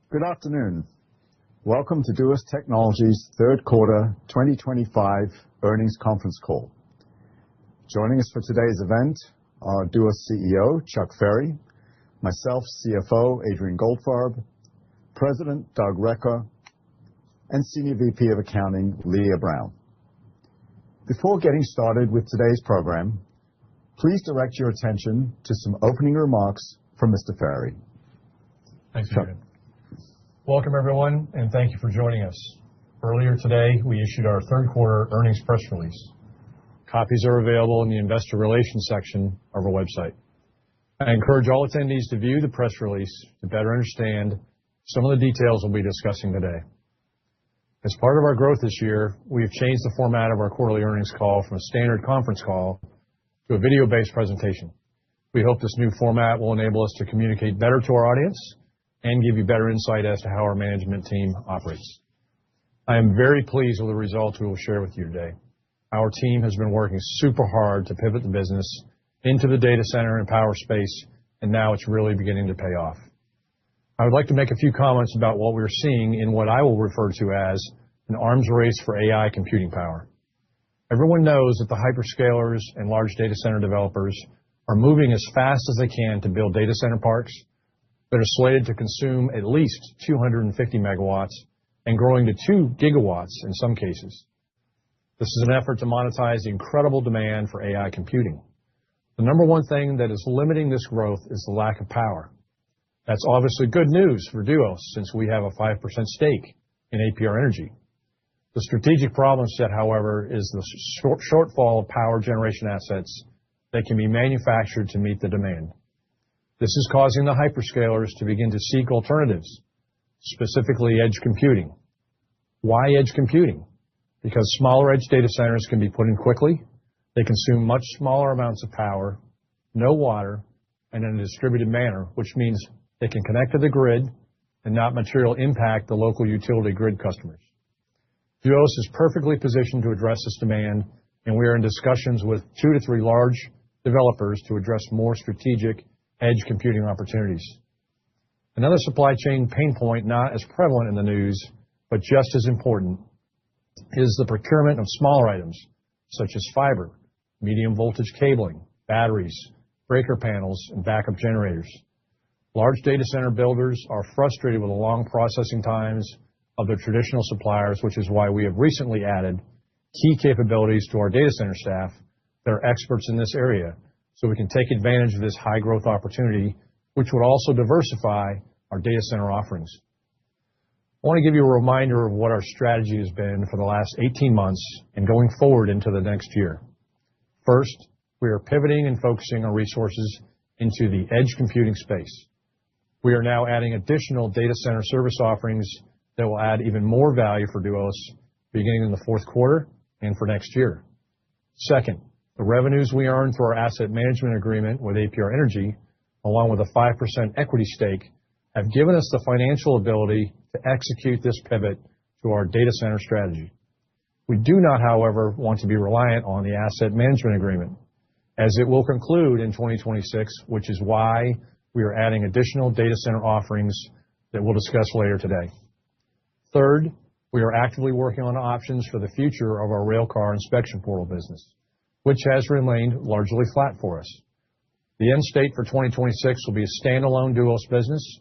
Good afternoon. Welcome to DUOT Technologies' third quarter 2025 earnings conference call. Joining us for today's event are DUOT CEO Chuck Ferry, myself, CFO Adrian Goldfarb, President Doug Recker, and Senior VP of Accounting Leah Brown. Before getting started with today's program, please direct your attention to some opening remarks from Mr. Ferry. Thanks, Adrian. Welcome, everyone, and thank you for joining us. Earlier today, we issued our third quarter earnings press release. Copies are available in the Investor Relations section of our website. I encourage all attendees to view the press release to better understand some of the details we'll be discussing today. As part of our growth this year, we have changed the format of our quarterly earnings call from a standard conference call to a video-based presentation. We hope this new format will enable us to communicate better to our audience and give you better insight as to how our management team operates. I am very pleased with the results we will share with you today. Our team has been working super hard to pivot the business into the data center and power space, and now it's really beginning to pay off. I would like to make a few comments about what we're seeing in what I will refer to as an arms race for AI computing power. Everyone knows that the hyperscalers and large data center developers are moving as fast as they can to build data center parks that are slated to consume at least 250 megawatts and growing to 2 gigawatts in some cases. This is an effort to monetize the incredible demand for AI computing. The number one thing that is limiting this growth is the lack of power. That's obviously good news for DUOT since we have a 5% stake in APR Energy. The strategic problem set, however, is the shortfall of power generation assets that can be manufactured to meet the demand. This is causing the hyperscalers to begin to seek alternatives, specifically edge computing. Why edge computing? Because smaller edge data centers can be put in quickly, they consume much smaller amounts of power, no water, and in a distributed manner, which means they can connect to the grid and not materially impact the local utility grid customers. DUOT is perfectly positioned to address this demand, and we are in discussions with 2 to 3 large developers to address more strategic edge computing opportunities. Another supply chain pain point not as prevalent in the news, but just as important, is the procurement of smaller items such as fiber, medium voltage cabling, batteries, breaker panels, and backup generators. Large data center builders are frustrated with the long processing times of their traditional suppliers, which is why we have recently added key capabilities to our data center staff that are experts in this area, so we can take advantage of this high growth opportunity, which would also diversify our data center offerings. I want to give you a reminder of what our strategy has been for the last 18 months and going forward into the next year. First, we are pivoting and focusing our resources into the edge computing space. We are now adding additional data center service offerings that will add even more value for DUOT beginning in the fourth quarter and for next year. Second, the revenues we earn through our asset management agreement with APR Energy, along with a 5% equity stake, have given us the financial ability to execute this pivot to our data center strategy. We do not, however, want to be reliant on the asset management agreement, as it will conclude in 2026, which is why we are adding additional data center offerings that we'll discuss later today. Third, we are actively working on options for the future of our railcar inspection portal business, which has remained largely flat for us. The end state for 2026 will be a standalone DUOT business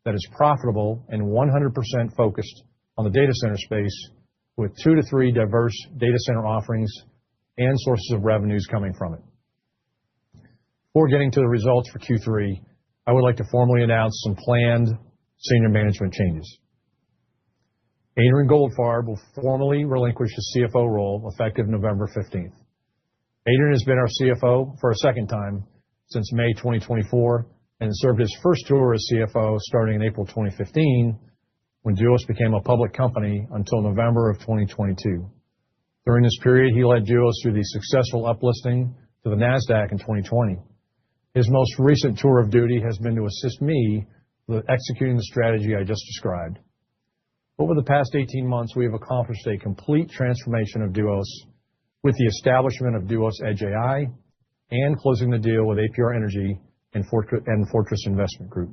that is profitable and 100% focused on the data center space, with 2 to 3 diverse data center offerings and sources of revenues coming from it. Before getting to the results for Q3, I would like to formally announce some planned senior management changes. Adrian Goldfarb will formally relinquish his CFO role effective November 15th. Adrian has been our CFO for a second time since May 2024 and served his first tour as CFO starting in April 2015 when DUOT became a public company until November of 2022. During this period, he led DUOT through the successful uplisting to the NASDAQ in 2020. His most recent tour of duty has been to assist me with executing the strategy I just described. Over the past 18 months, we have accomplished a complete transformation of DUOT with the establishment of DUOT Edge AI and closing the deal with APR Energy and Fortress Investment Group.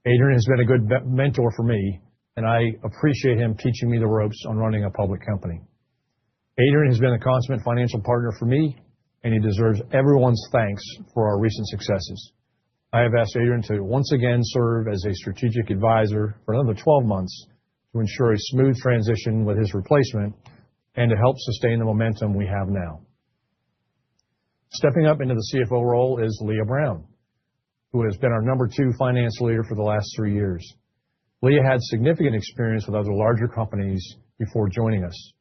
Adrian has been a good mentor for me, and I appreciate him teaching me the ropes on running a public company. Adrian has been a consummate financial partner for me, and he deserves everyone's thanks for our recent successes. I have asked Adrian to once again serve as a strategic advisor for another 12 months to ensure a smooth transition with his replacement and to help sustain the momentum we have now. Stepping up into the CFO role is Leah Brown, who has been our number 2 finance leader for the last 3 years. Leah had significant experience with other larger companies before joining us.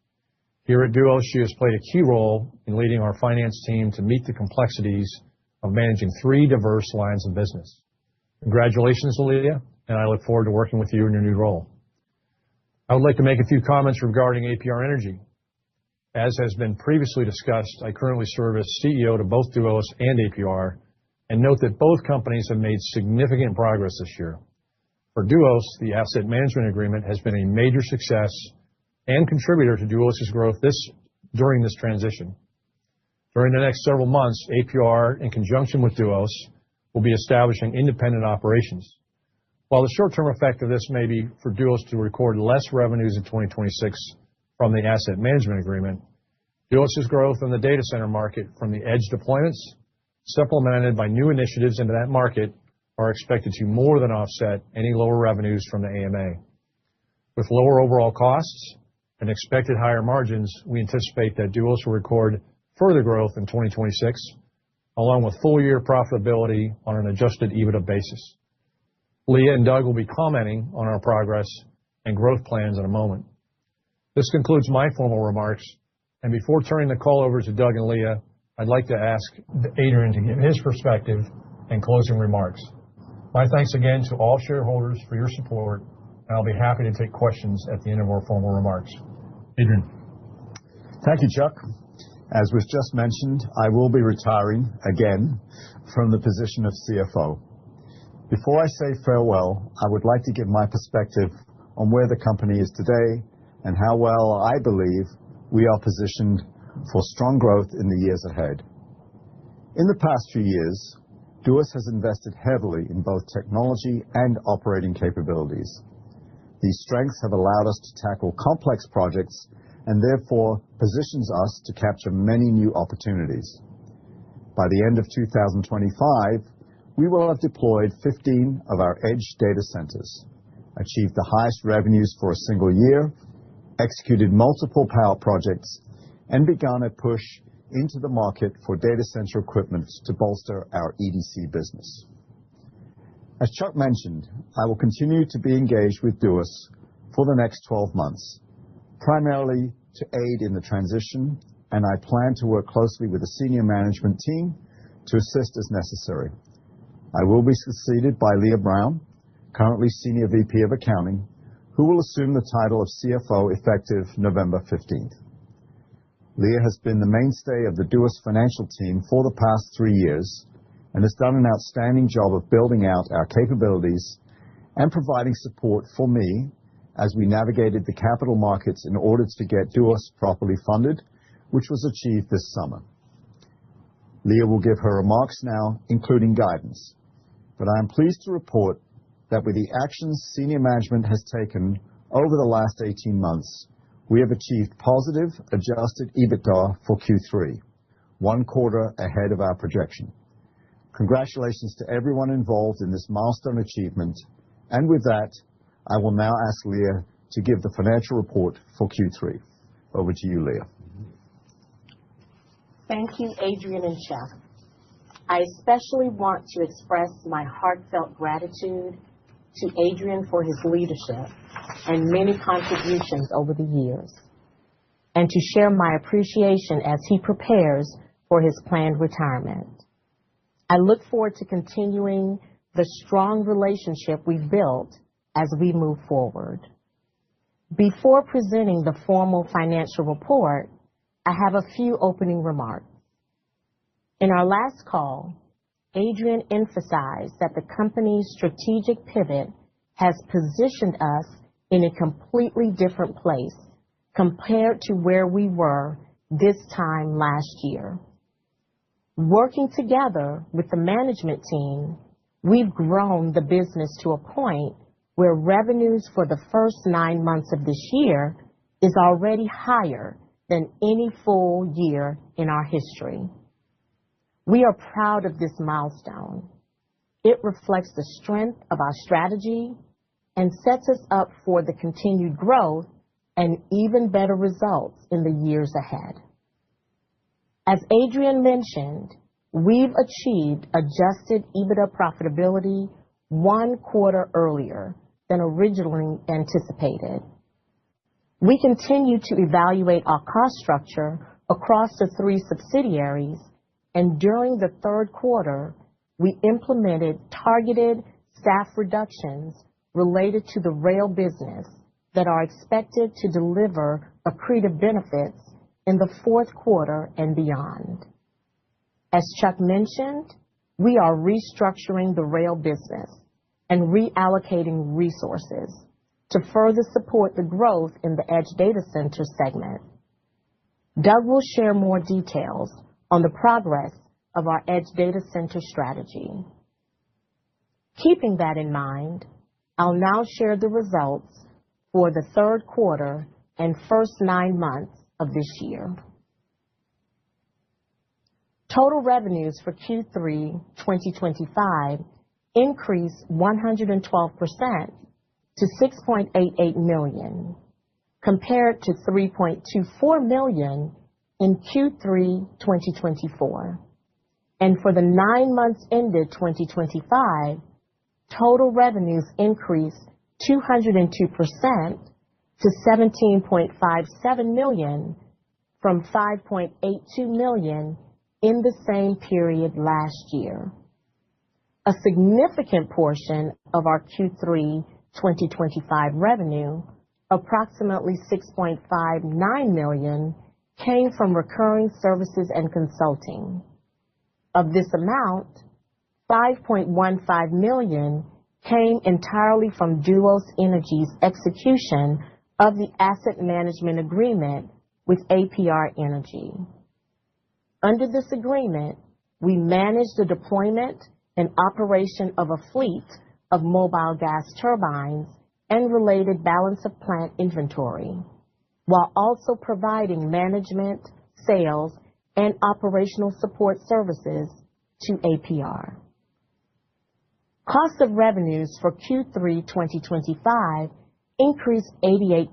Here at DUOT, she has played a key role in leading our finance team to meet the complexities of managing 3 diverse lines of business. Congratulations, Leah, and I look forward to working with you in your new role. I would like to make a few comments regarding APR Energy. As has been previously discussed, I currently serve as CEO to both DUOT and APR, and note that both companies have made significant progress this year. For DUOT, the asset management agreement has been a major success and contributor to DUOT's growth during this transition. During the next several months, APR, in conjunction with DUOT, will be establishing independent operations. While the short-term effect of this may be for DUOT to record less revenues in 2026 from the asset management agreement, DUOT's growth in the data center market from the edge deployments, supplemented by new initiatives into that market, are expected to more than offset any lower revenues from the AMA. With lower overall costs and expected higher margins, we anticipate that DUOT will record further growth in 2026, along with full-year profitability on an adjusted EBITDA basis. Leah and Doug will be commenting on our progress and growth plans in a moment. This concludes my formal remarks, and before turning the call over to Doug and Leah, I'd like to ask Adrian to give his perspective and closing remarks. My thanks again to all shareholders for your support, and I'll be happy to take questions at the end of our formal remarks. Adrian. Thank you, Chuck. As was just mentioned, I will be retiring again from the position of CFO. Before I say farewell, I would like to give my perspective on where the company is today and how well I believe we are positioned for strong growth in the years ahead. In the past few years, DUOT has invested heavily in both technology and operating capabilities. These strengths have allowed us to tackle complex projects and therefore positions us to capture many new opportunities. By the end of 2025, we will have deployed 15 of our edge data centers, achieved the highest revenues for a single year, executed multiple power projects, and begun a push into the market for data center equipment to bolster our EDC business. As Chuck mentioned, I will continue to be engaged with DUOT for the next 12 months, primarily to aid in the transition, and I plan to work closely with the senior management team to assist as necessary. I will be succeeded by Leah Brown, currently Senior VP of Accounting, who will assume the title of CFO effective November 15th. Leah has been the mainstay of the DUOT financial team for the past 3 years and has done an outstanding job of building out our capabilities and providing support for me as we navigated the capital markets in order to get DUOT properly funded, which was achieved this summer. Leah will give her remarks now, including guidance, but I am pleased to report that with the actions senior management has taken over the last 18 months, we have achieved positive adjusted EBITDA for Q3, 1 quarter ahead of our projection. Congratulations to everyone involved in this milestone achievement, and with that, I will now ask Leah to give the financial report for Q3. Over to you, Leah. Thank you, Adrian and Chuck. I especially want to express my heartfelt gratitude to Adrian for his leadership and many contributions over the years, and to share my appreciation as he prepares for his planned retirement. I look forward to continuing the strong relationship we've built as we move forward. Before presenting the formal financial report, I have a few opening remarks. In our last call, Adrian emphasized that the company's strategic pivot has positioned us in a completely different place compared to where we were this time last year. Working together with the management team, we've grown the business to a point where revenues for the first 9 months of this year is already higher than any full year in our history. We are proud of this milestone. It reflects the strength of our strategy and sets us up for the continued growth and even better results in the years ahead. As Adrian mentioned, we've achieved adjusted EBITDA profitability 1 quarter earlier than originally anticipated. We continue to evaluate our cost structure across the 3 subsidiaries, and during the 3rd quarter, we implemented targeted staff reductions related to the rail business that are expected to deliver accretive benefits in the 4th quarter and beyond. As Chuck mentioned, we are restructuring the rail business and reallocating resources to further support the growth in the Edge Data Center segment. Doug will share more details on the progress of our Edge Data Center strategy. Keeping that in mind, I'll now share the results for the 3rd quarter and first 9 months of this year. Total revenues for Q3 2025 increased 112% to $6.88 million, compared to $3.24 million in Q3 2024. And for the 9 months ended 2025, total revenues increased 202% to $17.57 million from $5.82 million in the same period last year. A significant portion of our Q3 2025 revenue, approximately $6.59 million, came from recurring services and consulting. Of this amount, $5.15 million came entirely from DUOT Energy's execution of the asset management agreement with APR Energy. Under this agreement, we manage the deployment and operation of a fleet of mobile gas turbines and related balance of plant inventory, while also providing management, sales, and operational support services to APR. Cost of revenues for Q3 2025 increased 88%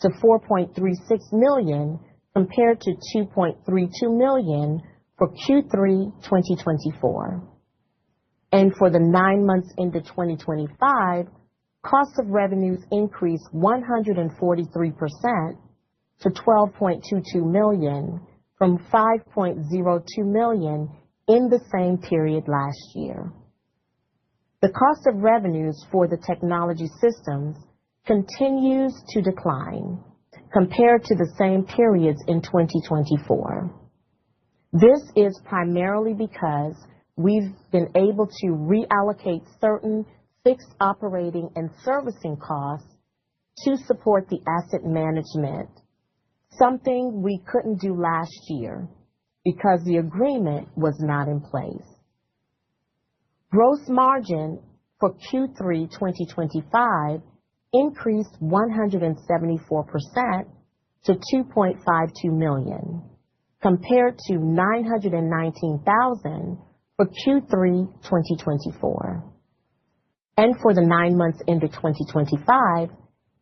to $4.36 million compared to $2.32 million for Q3 2024. And for the 9 months into 2025, cost of revenues increased 143% to $12.22 million from $5.02 million in the same period last year. The cost of revenues for the technology systems continues to decline compared to the same periods in 2024. This is primarily because we've been able to reallocate certain fixed operating and servicing costs to support the asset management, something we couldn't do last year because the agreement was not in place. Gross margin for Q3 2025 increased 174% to $2.52 million, compared to $919,000 for Q3 2024. And for the 9 months into 2025,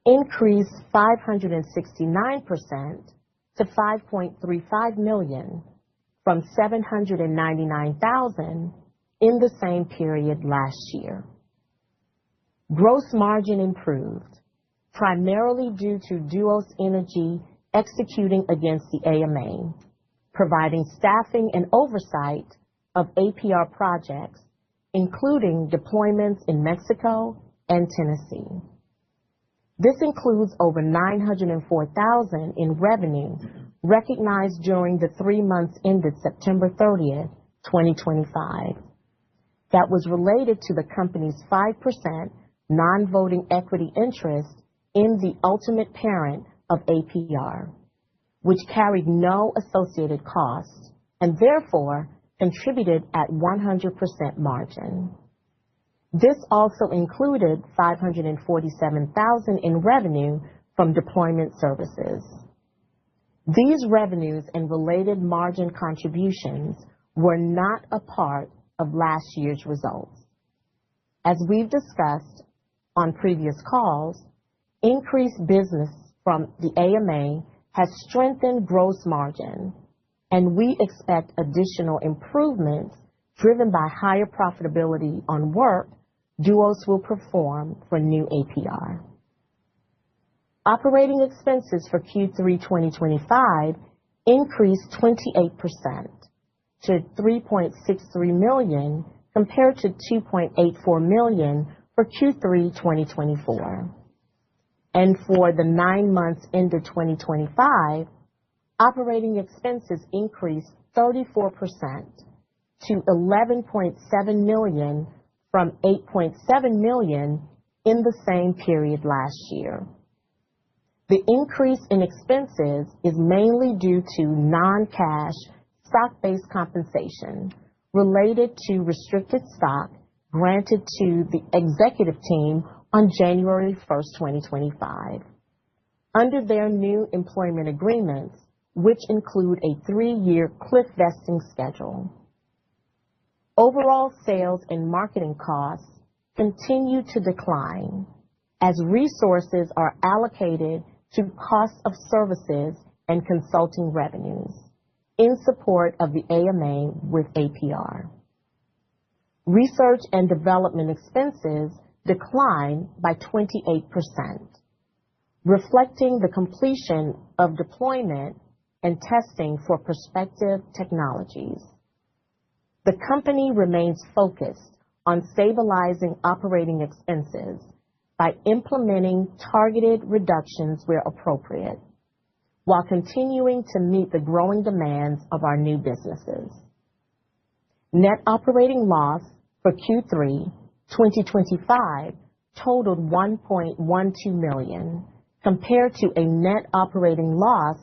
increased 569% to $5.35 million from $799,000 in the same period last year. Gross margin improved, primarily due to DUOT Energy executing against the AMA, providing staffing and oversight of APR projects, including deployments in Mexico and Tennessee. This includes over $904,000 in revenue recognized during the 3 months ended September 30th, 2025. That was related to the company's 5% non-voting equity interest in the ultimate parent of APR, which carried no associated costs and therefore contributed at 100% margin. This also included $547,000 in revenue from deployment services. These revenues and related margin contributions were not a part of last year's results. As we've discussed on previous calls, increased business from the AMA has strengthened gross margin, and we expect additional improvements driven by higher profitability on work DUOT will perform for new APR. Operating expenses for Q3 2025 increased 28% to $3.63 million compared to $2.84 million for Q3 2024. And for the 9 months into 2025, operating expenses increased 34% to $11.7 million from $8.7 million in the same period last year. The increase in expenses is mainly due to non-cash stock-based compensation related to restricted stock granted to the executive team on January 1st, 2025, under their new employment agreements, which include a 3-year cliff vesting schedule. Overall sales and marketing costs continue to decline as resources are allocated to cost of services and consulting revenues in support of the AMA with APR. Research and development expenses declined by 28%, reflecting the completion of deployment and testing for prospective technologies. The company remains focused on stabilizing operating expenses by implementing targeted reductions where appropriate, while continuing to meet the growing demands of our new businesses. Net operating loss for Q3 2025 totaled $1.12 million, compared to a net operating loss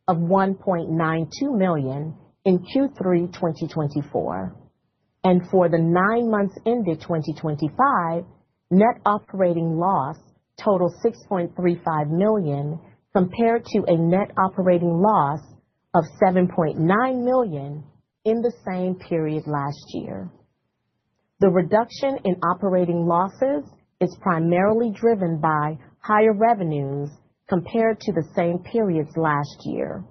of $1.92 million in Q3 2024. And for the 9 months ended 2025, net operating loss totaled $6.35 million, compared to a net operating loss of $7.9 million in the same period last year. The reduction in operating losses is primarily driven by higher revenues compared to the same periods last year,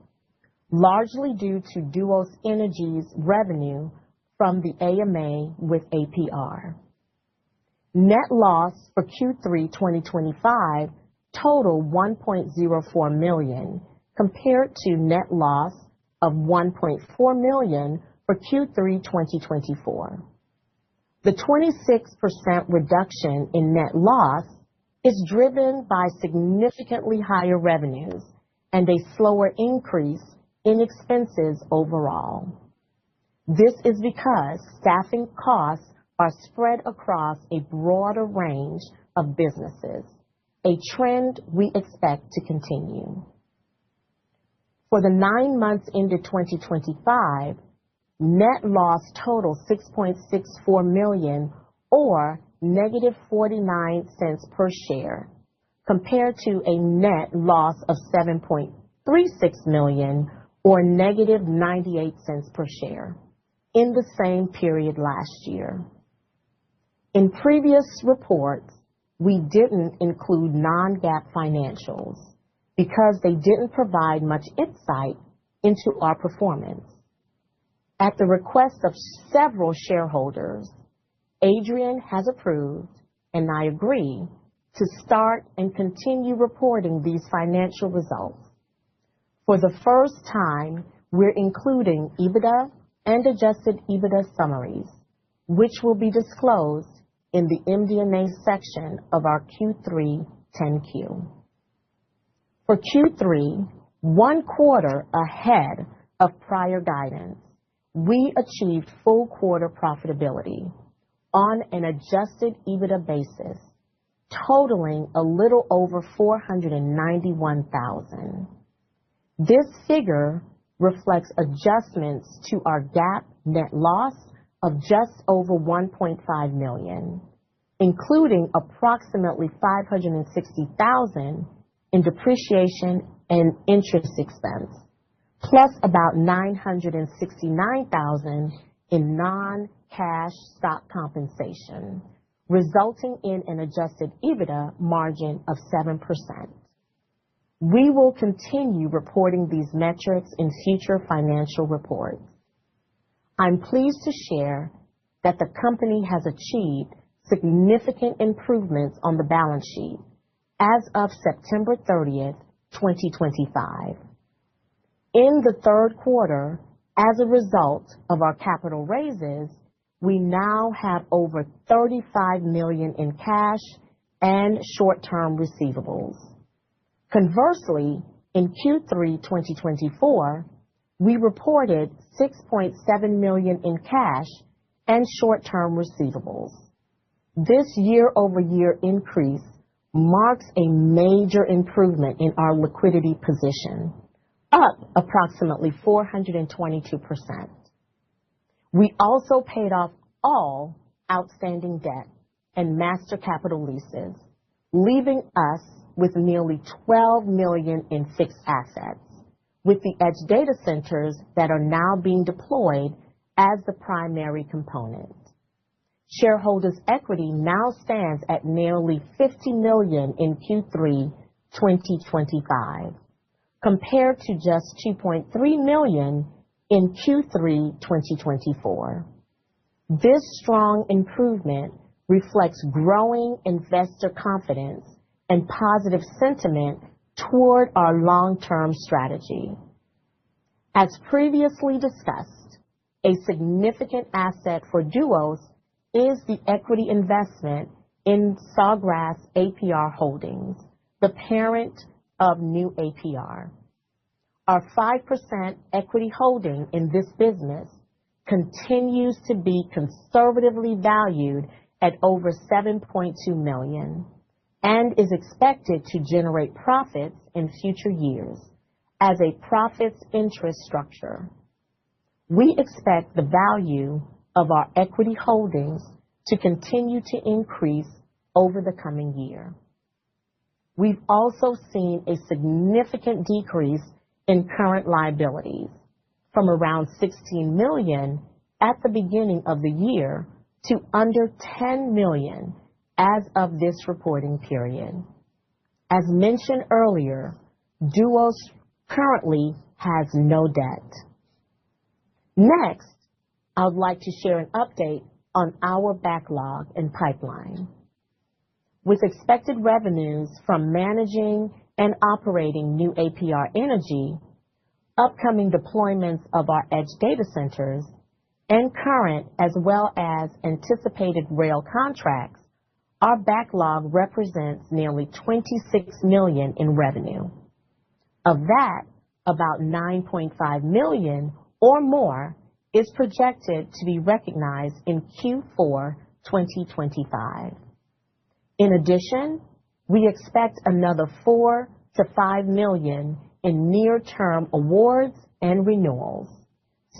largely due to DUOT Energy's revenue from the AMA with APR. Net loss for Q3 2025 totaled $1.04 million, compared to net loss of $1.4 million for Q3 2024. The 26% reduction in net loss is driven by significantly higher revenues and a slower increase in expenses overall. This is because staffing costs are spread across a broader range of businesses, a trend we expect to continue. For the 9 months into 2025, net loss totaled $6.64 million, or negative 49 cents per share, compared to a net loss of $7.36 million, or negative 98 cents per share in the same period last year. In previous reports, we didn't include non-GAAP financials because they didn't provide much insight into our performance. At the request of several shareholders, Adrian has approved, and I agree, to start and continue reporting these financial results. For the first time, we're including EBITDA and adjusted EBITDA summaries, which will be disclosed in the MD&A section of our Q3 10-Q. For Q3, 1 quarter ahead of prior guidance, we achieved full quarter profitability on an adjusted EBITDA basis, totaling a little over $491,000. This figure reflects adjustments to our GAAP net loss of just over $1.5 million, including approximately $560,000 in depreciation and interest expense, plus about $969,000 in non-cash stock compensation, resulting in an adjusted EBITDA margin of 7%. We will continue reporting these metrics in future financial reports. I'm pleased to share that the company has achieved significant improvements on the balance sheet as of September 30th, 2025. In the third quarter, as a result of our capital raises, we now have over $35 million in cash and short-term receivables. Conversely, in Q3 2024, we reported $6.7 million in cash and short-term receivables. This year-over-year increase marks a major improvement in our liquidity position, up approximately 422%. We also paid off all outstanding debt and master capital leases, leaving us with nearly $12 million in fixed assets, with the edge data centers that are now being deployed as the primary component. Shareholders' equity now stands at nearly $50 million in Q3 2025, compared to just $2.3 million in Q3 2024. This strong improvement reflects growing investor confidence and positive sentiment toward our long-term strategy. As previously discussed, a significant asset for Duos is the equity investment in Sawgrass APR Holdings, the parent of New APR. Our 5% equity holding in this business continues to be conservatively valued at over $7.2 million and is expected to generate profits in future years as a profits interest structure. We expect the value of our equity holdings to continue to increase over the coming year. We've also seen a significant decrease in current liabilities from around $16 million at the beginning of the year to under $10 million as of this reporting period. As mentioned earlier, Duos currently has no debt. Next, I would like to share an update on our backlog and pipeline. With expected revenues from managing and operating New APR Energy, upcoming deployments of our edge data centers, and current as well as anticipated rail contracts, our backlog represents nearly $26 million in revenue. Of that, about $9.5 million or more is projected to be recognized in Q4 2025. In addition, we expect another $4 to $5 million in near-term awards and renewals,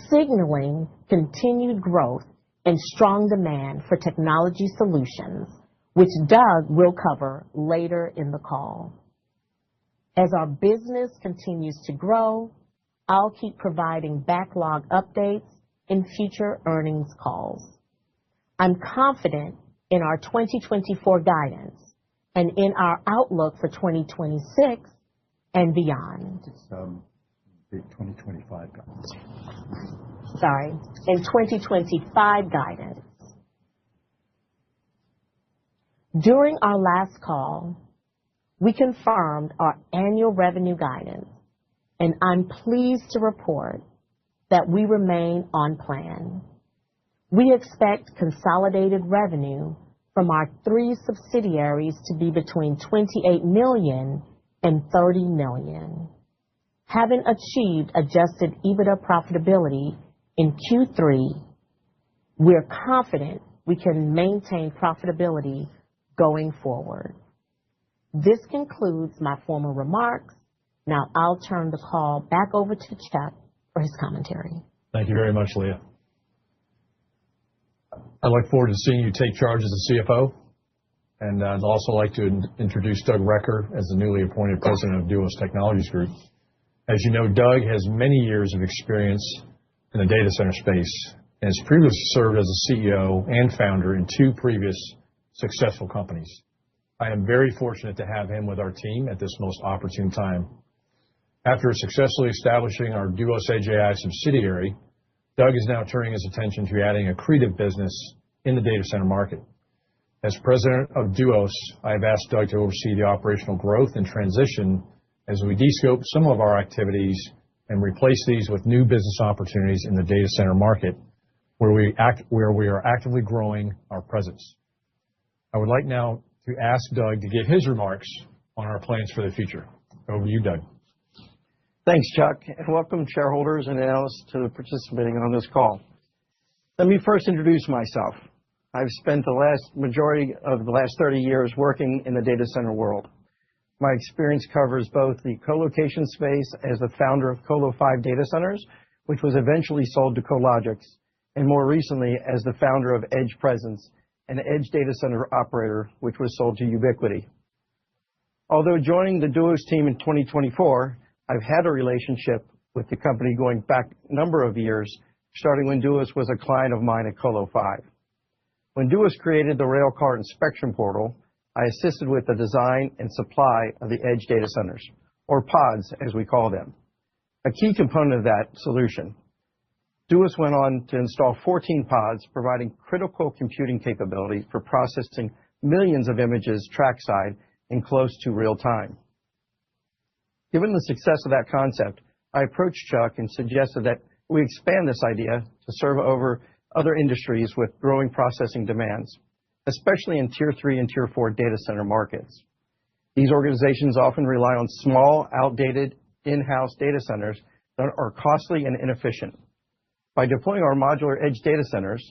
signaling continued growth and strong demand for technology solutions, which Doug will cover later in the call. As our business continues to grow, I'll keep providing backlog updates in future earnings calls. I'm confident in our 2024 guidance and in our outlook for 2026 and beyond. The 2025 guidance. Sorry, in 2025 guidance. During our last call, we confirmed our annual revenue guidance, and I'm pleased to report that we remain on plan. We expect consolidated revenue from our 3 subsidiaries to be between $28 million and $30 million. Having achieved adjusted EBITDA profitability in Q3, we're confident we can maintain profitability going forward. This concludes my formal remarks. Now I'll turn the call back over to Chuck for his commentary. Thank you very much, Leah. I look forward to seeing you take charge as the CFO. And I'd also like to introduce Doug Recker as the newly appointed president of DUOT Technologies Group. As you know, Doug has many years of experience in the data center space and has previously served as a CEO and founder in 2 previous successful companies. I am very fortunate to have him with our team at this most opportune time. After successfully establishing our DUOT Edge AI subsidiary, Doug is now turning his attention to adding accretive business in the data center market. As president of DUOT, I have asked Doug to oversee the operational growth and transition as we descope some of our activities and replace these with new business opportunities in the data center market, where we are actively growing our presence. I would like now to ask Doug to give his remarks on our plans for the future. Over to you, Doug. Thanks, Chuck, and welcome shareholders and analysts to participating on this call. Let me first introduce myself. I've spent the majority of the last 30 years working in the data center world. My experience covers both the co-location space as the founder of Colo5 Data Centers, which was eventually sold to Cologix, and more recently as the founder of Edge Presence, an edge data center operator, which was sold to Ubiquiti. Although joining the DUOT team in 2024, I've had a relationship with the company going back a number of years, starting when DUOT was a client of mine at Colo5. When DUOT created the Railcar Inspection Portal, I assisted with the design and supply of the edge data centers, or pods as we call them. A key component of that solution. DUOT went on to install 14 pods, providing critical computing capability for processing millions of images trackside and close to real time. Given the success of that concept, I approached Chuck and suggested that we expand this idea to serve over other industries with growing processing demands, especially in Tier 3 and Tier 4 data center markets. These organizations often rely on small, outdated, in-house data centers that are costly and inefficient. By deploying our modular edge data centers,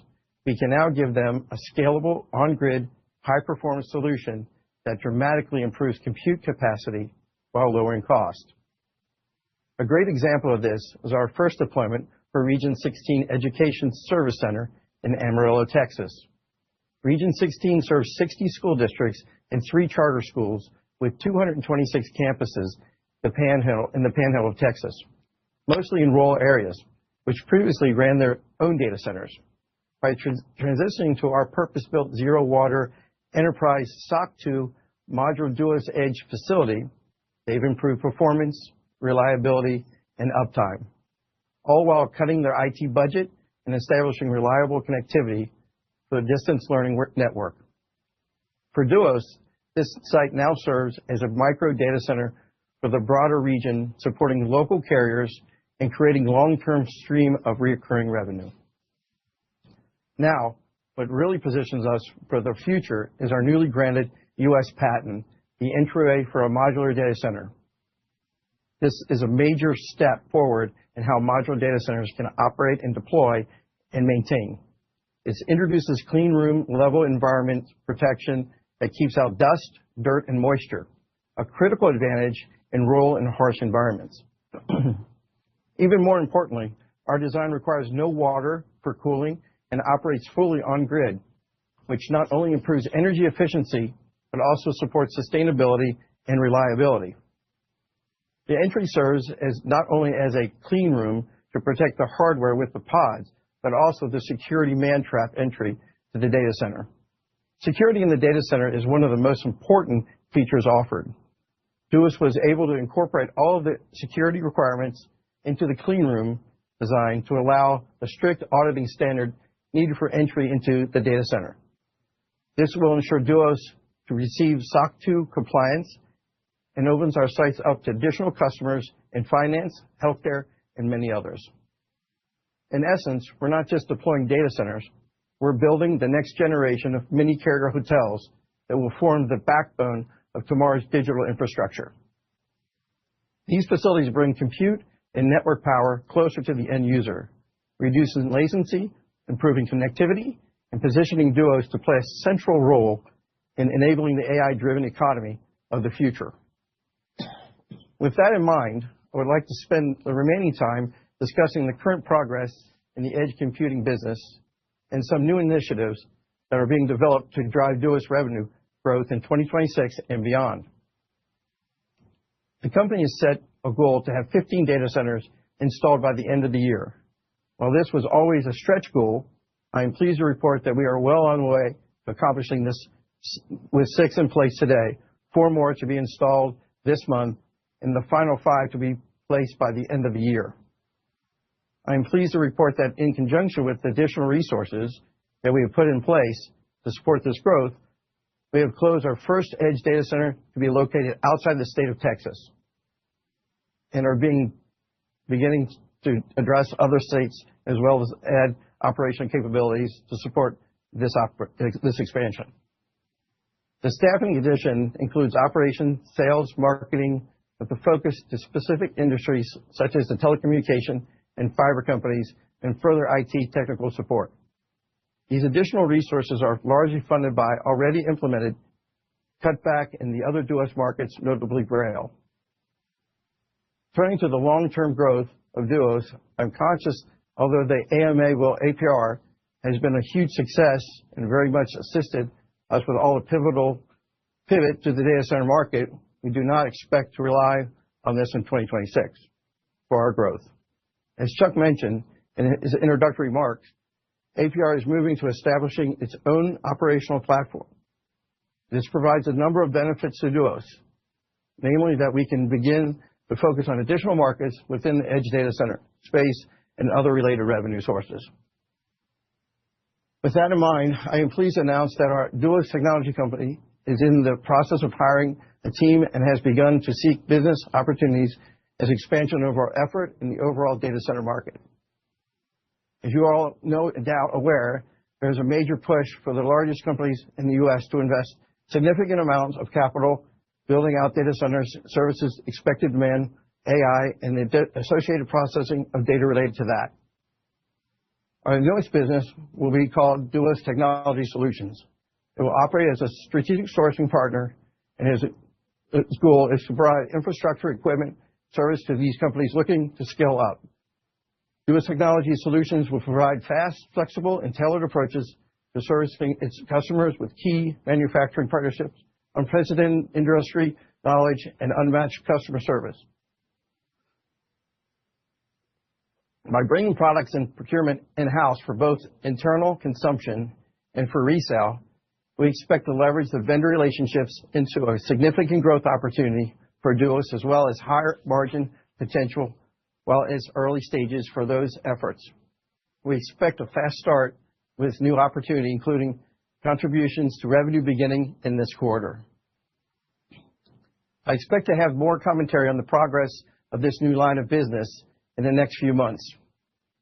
we can now give them a scalable, on-grid, high-performance solution that dramatically improves compute capacity while lowering cost. A great example of this was our first deployment for Region 16 Education Service Center in Amarillo, Texas. Region 16 serves 60 school districts and 3 charter schools with 226 campuses in the Panhandle of Texas, mostly in rural areas, which previously ran their own data centers. By transitioning to our purpose-built zero-water enterprise SOC 2 modular DUOT Edge facility, they've improved performance, reliability, and uptime, all while cutting their IT budget and establishing reliable connectivity for the distance learning network. For DUOT, this site now serves as a micro data center for the broader region, supporting local carriers and creating long-term stream of recurring revenue. Now, what really positions us for the future is our newly granted U.S. patent, the entryway for a modular data center. This is a major step forward in how modular data centers can operate and deploy and maintain. It introduces clean room level environment protection that keeps out dust, dirt, and moisture, a critical advantage in rural and harsh environments. Even more importantly, our design requires no water for cooling and operates fully on grid, which not only improves energy efficiency, but also supports sustainability and reliability. The entry serves as not only as a clean room to protect the hardware with the pods, but also the security man-trap entry to the data center. Security in the data center is one of the most important features offered. DUOT was able to incorporate all of the security requirements into the clean room design to allow the strict auditing standard needed for entry into the data center. This will ensure DUOT to receive SOC 2 compliance and opens our sites up to additional customers in finance, healthcare, and many others. In essence, we're not just deploying data centers, we're building the next generation of mini carrier hotels that will form the backbone of tomorrow's digital infrastructure. These facilities bring compute and network power closer to the end user, reducing latency, improving connectivity, and positioning DUOT to play a central role in enabling the AI-driven economy of the future. With that in mind, I would like to spend the remaining time discussing the current progress in the edge computing business and some new initiatives that are being developed to drive Duos revenue growth in 2026 and beyond. The company has set a goal to have 15 data centers installed by the end of the year. While this was always a stretch goal, I am pleased to report that we are well on the way to accomplishing this with 6 in place today, 4 more to be installed this month, and the final 5 to be placed by the end of the year. I am pleased to report that in conjunction with the additional resources that we have put in place to support this growth, we have closed our first edge data center to be located outside the state of Texas and are beginning to address other states as well as add operational capabilities to support this expansion. The staffing addition includes operations, sales, marketing, with a focus to specific industries such as the telecommunication and fiber companies and further IT technical support. These additional resources are largely funded by already implemented cutback in the other Duos markets, notably Braille. Turning to the long-term growth of Duos, I'm conscious, although the AMA will APR has been a huge success and very much assisted us with all the pivot to the data center market, we do not expect to rely on this in 2026 for our growth. As Chuck mentioned in his introductory remarks, APR is moving to establishing its own operational platform. This provides a number of benefits to Duos, namely that we can begin to focus on additional markets within the edge data center space and other related revenue sources. With that in mind, I am pleased to announce that our Duos technology company is in the process of hiring a team and has begun to seek business opportunities as expansion of our effort in the overall data center market. As you all know and doubt aware, there is a major push for the largest companies in the U.S. to invest significant amounts of capital building out data centers, services, expected demand, AI, and the associated processing of data related to that. Our newest business will be called Duos Technology Solutions. It will operate as a strategic sourcing partner, and its goal is to provide infrastructure, equipment, service to these companies looking to scale up. Duos Technology Solutions will provide fast, flexible, and tailored approaches to servicing its customers with key manufacturing partnerships, unprecedented industry knowledge, and unmatched customer service. By bringing products and procurement in-house for both internal consumption and for resale, we expect to leverage the vendor relationships into a significant growth opportunity for Duos, as well as higher margin potential, while it's early stages for those efforts. We expect a fast start with new opportunity, including contributions to revenue beginning in this quarter. I expect to have more commentary on the progress of this new line of business in the next few months.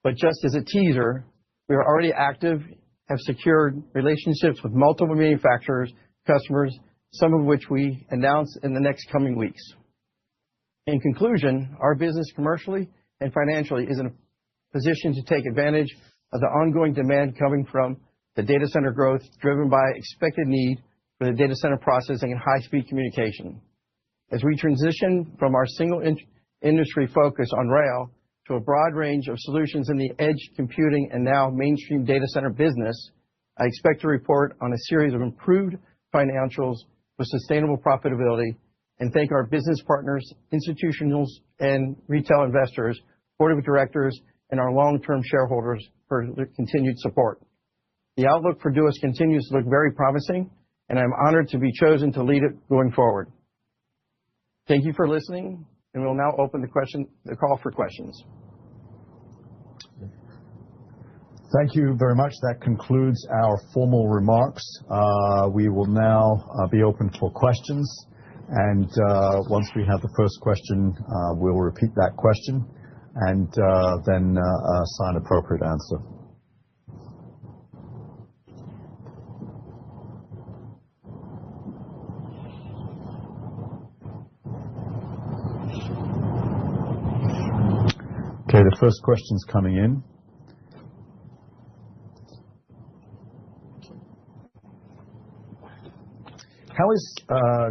But just as a teaser, we are already active, have secured relationships with multiple manufacturers, customers, some of which we announce in the next coming weeks. In conclusion, our business commercially and financially is in a position to take advantage of the ongoing demand coming from the data center growth driven by expected need for the data center processing and high-speed communication. As we transition from our single industry focus on rail to a broad range of solutions in the edge computing and now mainstream data center business, I expect to report on a series of improved financials with sustainable profitability, and thank our business partners, institutionals, and retail investors, board of directors, and our long-term shareholders for their continued support. The outlook for Duos continues to look very promising, and I'm honored to be chosen to lead it going forward. Thank you for listening, and we'll now open the call for questions. Thank you very much. That concludes our formal remarks. We will now be open for questions. And once we have the first question, we'll repeat that question and then assign appropriate answer. Okay, the first question's coming in. How is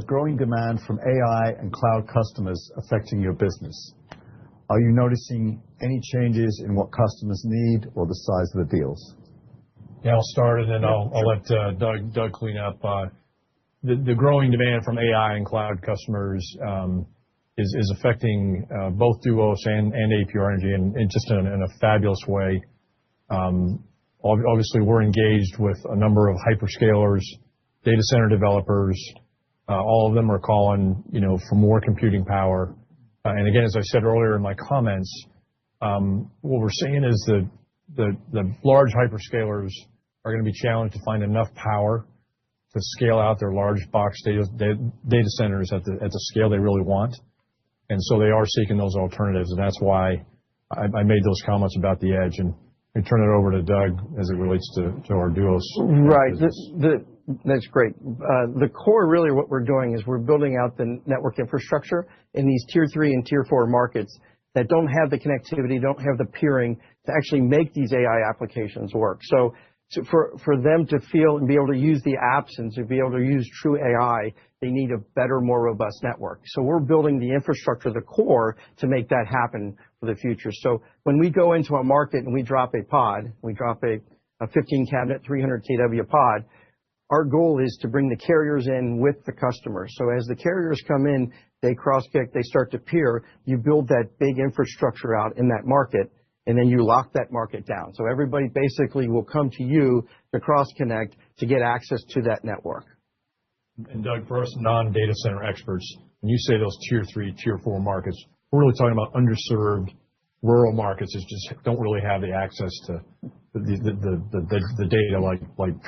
growing demand from AI and cloud customers affecting your business? Are you noticing any changes in what customers need or the size of the deals? Yeah, I'll start, and then I'll let Doug clean up. The growing demand from AI and cloud customers is affecting both DUOT and APR Energy in just in a fabulous way. Obviously, we're engaged with a number of hyperscalers, data center developers. All of them are calling, for more computing power. And again, as I said earlier in my comments, what we're seeing is the large hyperscalers are going to be challenged to find enough power to scale out their large box data centers at the scale they really want. And so they are seeking those alternatives. And that's why I made those comments about the edge. And we turn it over to Doug as it relates to our DUOT. Right. That's great. The core, really, what we're doing is we're building out the network infrastructure in these tier 3 and tier 4 markets that don't have the connectivity, don't have the peering to actually make these AI applications work. So for them to feel and be able to use the apps and to be able to use true AI, they need a better, more robust network. So we're building the infrastructure, the core, to make that happen for the future. So when we go into a market and we drop a pod, we drop a 15 cabinet, 300 kW pod, our goal is to bring the carriers in with the customers. So as the carriers come in, they cross-kick, they start to peer, you build that big infrastructure out in that market, and then you lock that market down. So everybody basically will come to you to cross-connect to get access to that network. And Doug, for us non-data center experts, when you say those tier 3, tier 4 markets, we're really talking about underserved rural markets that just don't really have the access to the data like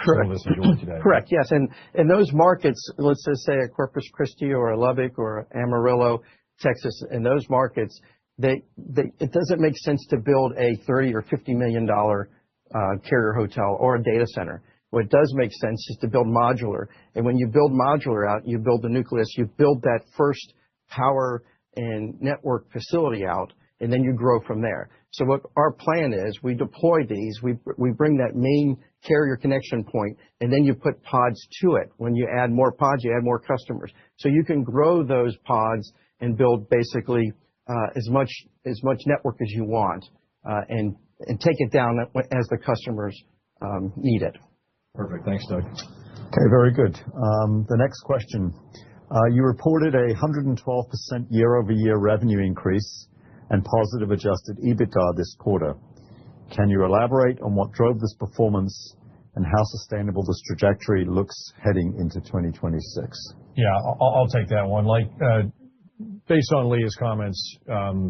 some of us enjoy today. Correct, yes. And in those markets, let's just say a Corpus Christi or a Lubbock or Amarillo, Texas, in those markets, it doesn't make sense to build a $30 or $50 million carrier hotel or a data center. What does make sense is to build modular. And when you build modular out, you build the nucleus, you build that first power and network facility out, and then you grow from there. So what our plan is, we deploy these, we bring that main carrier connection point, and then you put pods to it. When you add more pods, you add more customers. So you can grow those pods and build basically as much network as you want, and take it down as the customers need it. Perfect. Thanks, Doug. Okay, very good. The next question. You reported a 112% year-over-year revenue increase and positive adjusted EBITDA this quarter. Can you elaborate on what drove this performance and how sustainable this trajectory looks heading into 2026? Yeah, I'll take that one. Based on Leah's comments,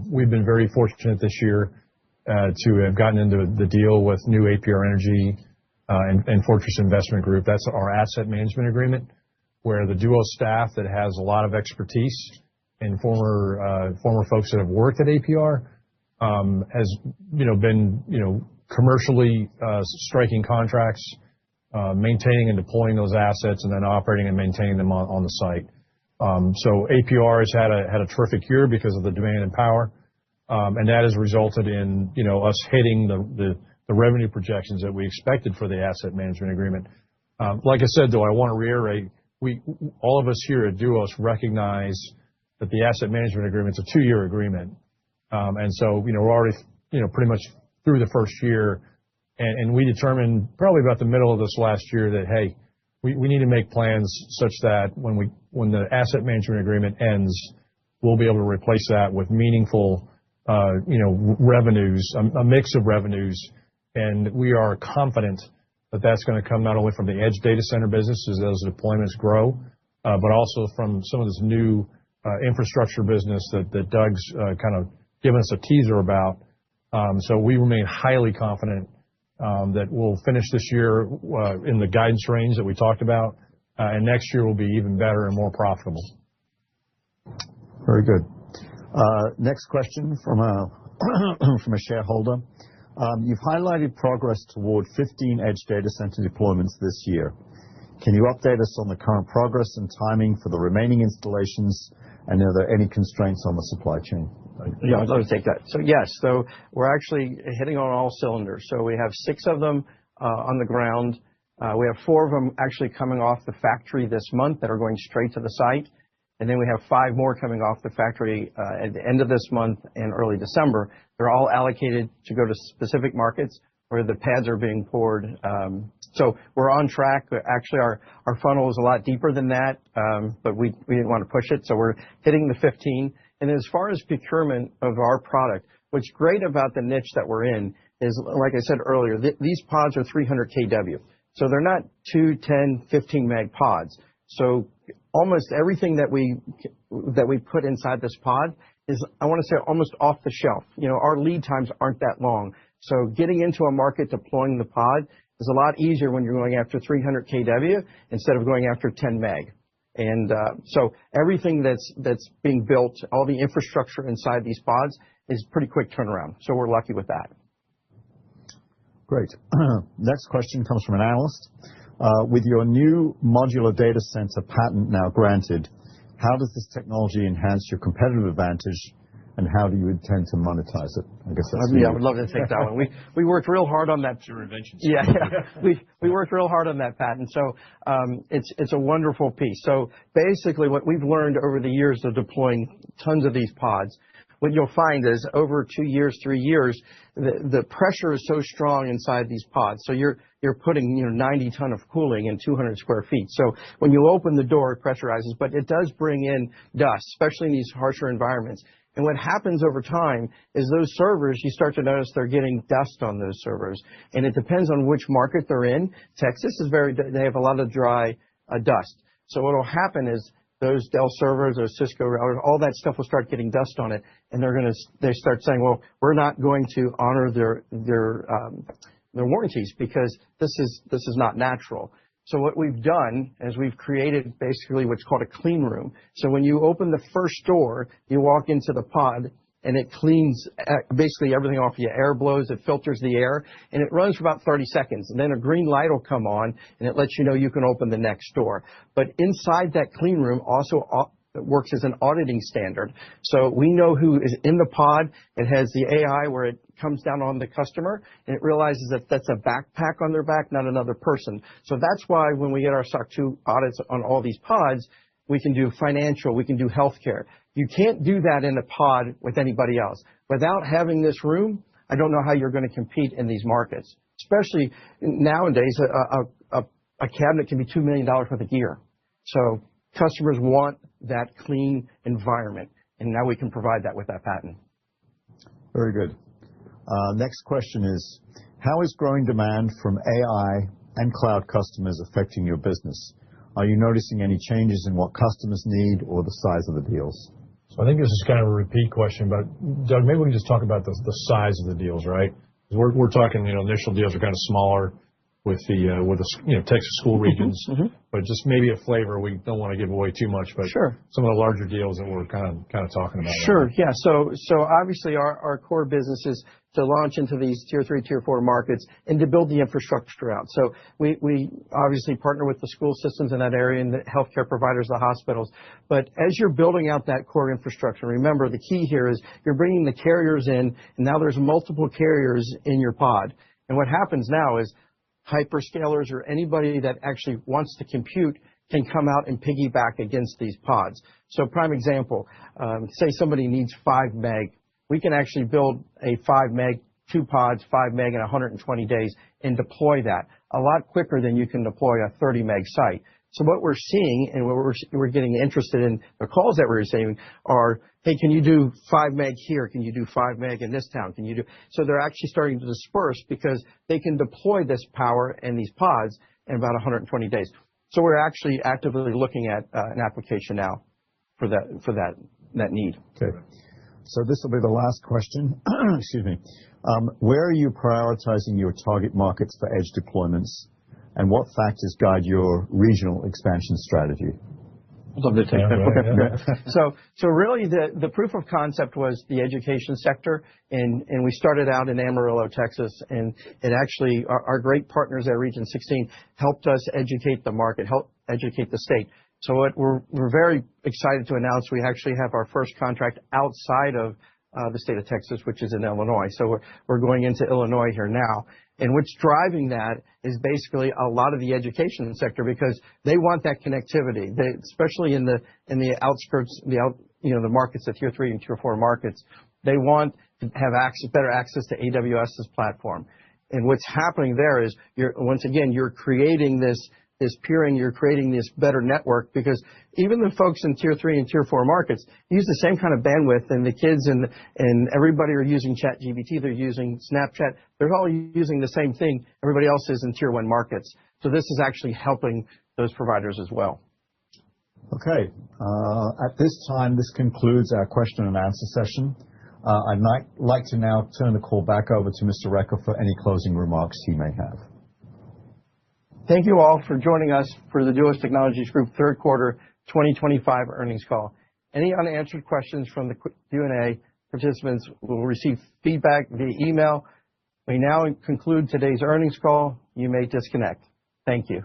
we've been very fortunate this year to have gotten into the deal with new APR Energy and Fortress Investment Group. That's our asset management agreement, where the DUOT staff that has a lot of expertise and former folks that have worked at APR has been commercially striking contracts, maintaining and deploying those assets, and then operating and maintaining them on the site. So APR has had a terrific year because of the demand and power, and that has resulted in us hitting the revenue projections that we expected for the asset management agreement. Like I said, though, I want to reiterate, all of us here at DUOT recognize that the asset management agreement is a 2-year agreement. And so, we're already, pretty much through the first year. And we determined probably about the middle of this last year that, hey, we need to make plans such that when the asset management agreement ends, we'll be able to replace that with meaningful, revenues, a mix of revenues. And we are confident that that's going to come not only from the edge data center business as those deployments grow, but also from some of this new infrastructure business that Doug's kind of given us a teaser about. So we remain highly confident that we'll finish this year in the guidance range that we talked about, and next year will be even better and more profitable. Very good. Next question from a shareholder. You've highlighted progress toward 15 edge data center deployments this year. Can you update us on the current progress and timing for the remaining installations, and are there any constraints on the supply chain? Yeah, I'd love to take that. So yes, we're actually hitting on all cylinders. So we have 6 of them on the ground. We have 4 of them actually coming off the factory this month that are going straight to the site. And then we have 5 more coming off the factory at the end of this month and early December. They're all allocated to go to specific markets where the pads are being poured. So we're on track. Actually, our funnel is a lot deeper than that, but we didn't want to push it. So we're hitting the 15. And as far as procurement of our product, what's great about the niche that we're in is, like I said earlier, these pods are 300 kW. So they're not 2, 10, 15 meg pods. So almost everything that we put inside this pod is, I want to say, almost off the shelf. You know, our lead times aren't that long. So getting into a market deploying the pod is a lot easier when you're going after 300 kW instead of going after 10 meg. And so everything that's being built, all the infrastructure inside these pods is pretty quick turnaround. So we're lucky with that. Great. Next question comes from an analyst. With your new modular data center patent now granted, how does this technology enhance your competitive advantage, and how do you intend to monetize it? I guess that's I would love to take that one. We worked real hard on that. It's your invention. Yeah. We worked real hard on that patent. So it's a wonderful piece. So basically what we've learned over the years of deploying tons of these pods, what you'll find is over 2 years, 3 years, the pressure is so strong inside these pods. So you're putting 90 ton of cooling in 200 square feet. So when you open the door, it pressurizes, but it does bring in dust, especially in these harsher environments. And what happens over time is those servers, you start to notice they're getting dust on those servers. And it depends on which market they're in. Texas is they have a lot of dry dust. So what will happen is those Dell servers, those Cisco routers, all that stuff will start getting dust on it. And they start saying, well, we're not going to honor their warranties because this is not natural. So what we've done is we've created basically what's called a clean room. So when you open the first door, you walk into the pod and it cleans basically everything off you. Air blows, it filters the air, and it runs for about 30 seconds. And then a green light will come on and it lets you know you can open the next door. But inside that clean room also works as an auditing standard. So we know who is in the pod. It has the AI where it comes down on the customer and it realizes that that's a backpack on their back, not another person. So that's why when we get our SOC 2 audits on all these pods, we can do financial, we can do healthcare. You can't do that in a pod with anybody else. Without having this room, I don't know how you're going to compete in these markets. Especially nowadays, a cabinet can be $2 million worth of gear. So customers want that clean environment, and now we can provide that with that patent. Very good. Next question is, how is growing demand from AI and cloud customers affecting your business? Are you noticing any changes in what customers need or the size of the deals? So I think this is kind of a repeat question, but Doug, maybe we can just talk about the size of the deals, right? We're talking, initial deals are kind of smaller with the Texas school regions, but just maybe a flavor. We don't want to give away too much, but sure. Some of the larger deals that we're kind of talking about. Sure, yeah. So obviously our core business is to launch into these tier 3, tier 4 markets and to build the infrastructure out. So we obviously partner with the school systems in that area and the healthcare providers, the hospitals. But as you're building out that core infrastructure, remember the key here is you're bringing the carriers in, and now there's multiple carriers in your pod. And what happens now is hyperscalers or anybody that actually wants to compute can come out and piggyback against these pods. So prime example, say somebody needs 5 meg. We can actually build a 5 meg, 2 pods, 5 meg in 120 days and deploy that a lot quicker than you can deploy a 30 meg site. So what we're seeing and what we're getting interested in, the calls that we're receiving are, hey, can you do 5 meg here? Can you do 5 meg in this town? Can you do? So they're actually starting to disperse because they can deploy this power and these pods in about 120 days. So we're actually actively looking at an application now for that need. Okay. So this will be the last question. Excuse me. Where are you prioritizing your target markets for edge deployments, and what factors guide your regional expansion strategy? I'd love to take that. Okay. So really the proof of concept was the education sector, and we started out in Amarillo, Texas, and it actually, our great partners at Region 16 helped us educate the market, help educate the state. So what we're very excited to announce, we actually have our first contract outside of the state of Texas, which is in Illinois. So we're going into Illinois here now. And what's driving that is basically a lot of the education sector, because they want that connectivity, especially in the outskirts, the markets, the tier 3 and tier 4 markets. They want to have better access to AWS's platform. And what's happening there is, once again, you're creating this peering, you're creating this better network, because even the folks in tier 3 and tier 4 markets use the same kind of bandwidth, and the kids and everybody are using ChatGPT, they're using Snapchat, they're all using the same thing everybody else is in tier 1 markets. So this is actually helping those providers as well. Okay. At this time, this concludes our question and answer session. I'd like to now turn the call back over to Mr. Recker for any closing remarks he may have. Thank you all for joining us for the Duos Technologies Group third quarter 2025 earnings call. Any unanswered questions from the Q&A participants will receive feedback via email. We now conclude today's earnings call. You may disconnect. Thank you.